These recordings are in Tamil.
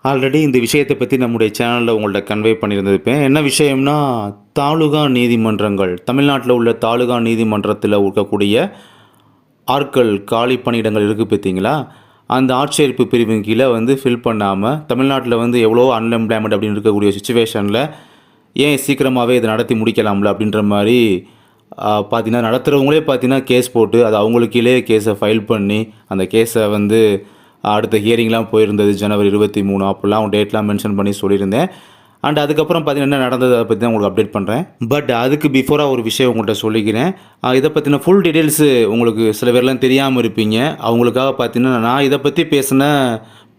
ஆல்ரெடி இந்த விஷயத்தை பற்றி நம்முடைய சேனலில் உங்கள்ட்ட கன்வே பண்ணியிருந்திருப்பேன். என்ன விஷயம்னா, தாலுகா நீதிமன்றங்கள் தமிழ்நாட்டில் உள்ள தாலுகா நீதிமன்றத்தில் இருக்கக்கூடிய ஆட்கள் காலி பணியிடங்கள் இருக்குது பார்த்தீங்களா, அந்த ஆட்சேர்ப்பு பிரிவின் கீழே வந்து ஃபில் பண்ணாமல் தமிழ்நாட்டில் வந்து எவ்வளோ அன்எம்ப்ளாய்மெண்ட் அப்படின்னு இருக்கக்கூடிய சுச்சுவேஷனில் ஏன் சீக்கிரமாகவே இதை நடத்தி முடிக்கலாம்ல அப்படின்ற மாதிரி பார்த்தீங்கன்னா நடத்துகிறவங்களே பார்த்தீங்கன்னா கேஸ் போட்டு அது அவங்களுக்கு கீழே கேஸை ஃபைல் பண்ணி அந்த கேஸை வந்து அடுத்த ஹியரிங்லாம் போயிருந்தது ஜனவரி 23 அப்போல்லாம் டேட்லாம் மென்ஷன் பண்ணி சொல்லியிருந்தேன். அண்ட் அதுக்கப்புறம் பார்த்தீங்கன்னா என்ன நடந்தது அதை பற்றி தான் உங்களுக்கு அப்டேட் பண்ணுறேன். பட் அதுக்கு பிஃபோராக ஒரு விஷயம் உங்கள்கிட்ட சொல்லிக்கிறேன். இதை பற்றின ஃபுல் டீட்டெயில்ஸு உங்களுக்கு சில பேர்லாம் தெரியாமல் இருப்பீங்க. அவங்களுக்காக பார்த்தீங்கன்னா நான் இதை பற்றி பேசின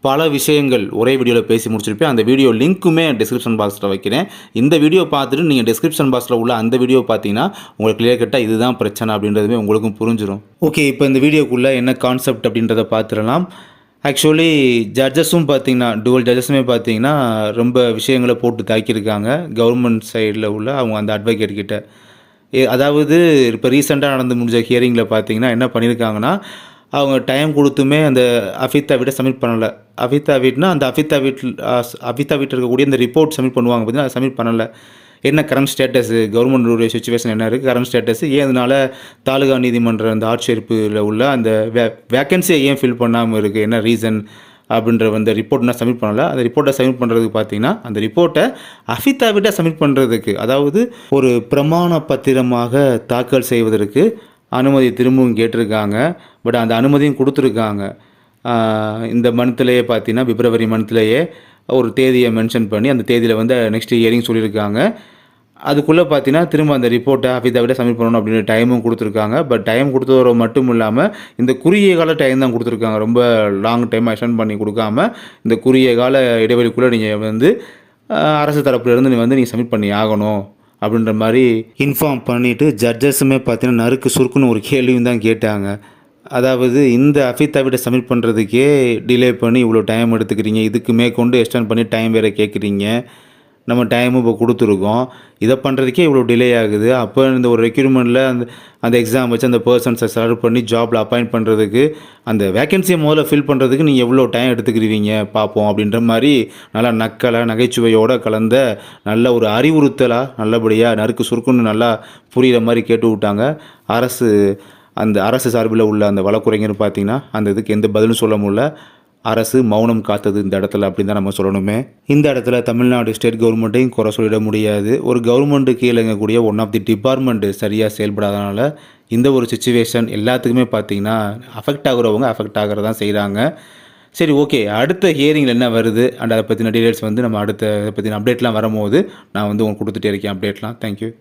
பல விஷயங்கள் ஒரே வீடியோவில் பேசி முடிச்சிருப்பேன். அந்த வீடியோ லிங்க்குமே டிஸ்கிரிப்ஷன் பாக்ஸில் வைக்கிறேன். இந்த வீடியோ பார்த்துட்டு நீங்கள் டிஸ்கிரிப்ஷன் பாக்ஸில் உள்ள அந்த வீடியோ பார்த்தீங்கன்னா உங்களுக்கு கிளியர் கட்டாக இதுதான் பிரச்சனை அப்படின்றதுமே உங்களுக்கும் புரிஞ்சிடும். ஓகே, இப்போ இந்த வீடியோக்குள்ளே என்ன கான்செப்ட் அப்படின்றத பார்த்துடலாம். ஆக்சுவலி ஜட்ஜஸும் பார்த்தீங்கன்னா டுவல் ஜட்ஜஸுமே பார்த்தீங்கன்னா ரொம்ப விஷயங்களை போட்டு தாக்கியிருக்காங்க கவர்மெண்ட் சைடில் உள்ள அவங்க அந்த அட்வொகேட் கிட்ட. அதாவது இப்போ ரீசெண்டாக நடந்து முடிஞ்ச ஹியரிங்கில் பார்த்தீங்கன்னா என்ன பண்ணியிருக்காங்கன்னா, அவங்க டைம் கொடுத்துமே அந்த அஃபிதாவிட்டை சப்மிட் பண்ணலை. அஃபிதாவிட்னா அந்த அஃபிதாவிட் இருக்கக்கூடிய அந்த ரிப்போர்ட் சப்மிட் பண்ணுவாங்க பார்த்தீங்கன்னா, அதை சப்மிட் பண்ணலை. என்ன கரண்ட் ஸ்டேட்டஸு, கவர்மெண்ட்டுடைய சுச்சுவேஷன் என்ன இருக்குது, கரண்ட் ஸ்டேட்டஸு, ஏன் இதனால் தாலுகா நீதிமன்ற அந்த ஆட்சேர்ப்பில் உள்ள அந்த வேக்கன்சியை ஏன் ஃபில் பண்ணாமல் இருக்குது, என்ன ரீசன் அப்படின்ற அந்த ரிப்போர்ட் நான் சப்மிட் பண்ணலை. அந்த ரிப்போர்ட்டை சப்மிட் பண்ணுறதுக்கு பார்த்தீங்கன்னா அந்த ரிப்போர்ட்டை அஃபிதாவிட்டாக சப்மிட் பண்ணுறதுக்கு, அதாவது ஒரு பிரமாண பத்திரமாக தாக்கல் செய்வதற்கு அனுமதி திரும்பவும் கேட்டிருக்காங்க. பட் அந்த அனுமதியும் கொடுத்துருக்காங்க. இந்த மந்த்லேயே பார்த்தீங்கன்னா பிப்ரவரி மந்த்லேயே ஒரு தேதியை மென்ஷன் பண்ணி அந்த தேதியில் வந்து நெக்ஸ்ட் ஹியரிங் சொல்லியிருக்காங்க. அதுக்குள்ளே பார்த்தீங்கன்னா திரும்ப அந்த ரிப்போர்ட்டை அஃபிதாவிட்டை சப்மிட் பண்ணணும் அப்படின்னு டைமும் கொடுத்துருக்காங்க. பட் டைம் கொடுத்ததோட மட்டும் இல்லாமல் இந்த குறுகிய கால டைம் தான் கொடுத்துருக்காங்க. ரொம்ப லாங் டைம் எக்ஸ்டெண்ட் பண்ணி கொடுக்காம இந்த குறுகிய கால இடைவெளிக்குள்ளே நீங்கள் வந்து அரசு தரப்புலேருந்து நீங்கள் சப்மிட் பண்ணி ஆகணும் அப்படின்ற மாதிரி இன்ஃபார்ம் பண்ணிவிட்டு ஜட்ஜஸுமே பார்த்தீங்கன்னா நறுக்கு சுருக்குன்னு ஒரு கேள்வியும் தான் கேட்டாங்க. அதாவது இந்த அஃபிதாவிட்டை சப்மிட் பண்ணுறதுக்கே டிலே பண்ணி இவ்வளோ டைம் எடுத்துக்கிறீங்க, இதுக்கு மேற்கொண்டு எக்ஸ்டெண்ட் பண்ணி டைம் வேறு கேட்குறீங்க, நம்ம டைமும் இப்போ கொடுத்துருக்கோம், இதை பண்ணுறதுக்கே இவ்வளோ டிலே ஆகுது. அப்போ இந்த ஒரு ரெக்யூர்மெண்ட்டில் அந்த எக்ஸாம் வச்சு அந்த பர்சன்ஸை செலக்ட் பண்ணி ஜாபில் அப்பாயிண்ட் பண்ணுறதுக்கு அந்த வேக்கன்சியை முதல்ல ஃபில் பண்ணுறதுக்கு நீங்கள் எவ்வளோ டைம் எடுத்துக்கிருவீங்க பார்ப்போம் அப்படின்ற மாதிரி நல்லா நகைச்சுவையோடு கலந்த நல்ல ஒரு அறிவுறுத்தலாக நல்லபடியாக நறுக்கு சுருக்குன்னு நல்லா புரிகிற மாதிரி கேட்டு விட்டாங்க. அந்த அரசு சார்பில் உள்ள அந்த வழக்குரைஞர் பார்த்திங்கன்னா அந்த இதுக்கு எந்த பதிலும் சொல்ல முடியல. அரசு மௌனம் காத்தது இந்த இடத்துல அப்படின்னு தான் நம்ம சொல்லணுமே. இந்த இடத்துல தமிழ்நாடு ஸ்டேட் கவர்மெண்ட்டையும் குறை சொல்லிட முடியாது. ஒரு கவர்மெண்ட்டுக்கு இயங்கக்கூடிய ஒன் ஆஃப் தி டிபார்ட்மெண்ட்டு சரியாக செயல்படாதனால இந்த ஒரு சுச்சுவேஷன் எல்லாத்துக்குமே பார்த்திங்கன்னா அஃபெக்ட் ஆகுறவங்க அஃபெக்ட் ஆகிறதான் செய்கிறாங்க. சரி, ஓகே, அடுத்த ஹியரிங்கில் என்ன வருது அண்ட் அதை பற்றின டீடைல்ஸ் வந்து நம்ம அடுத்த இதை பற்றின அப்டேட்லாம் வரும்போது நான் வந்து உங்களுக்கு கொடுத்துட்டே இருக்கேன் அப்டேட்லாம். தேங்க்யூ.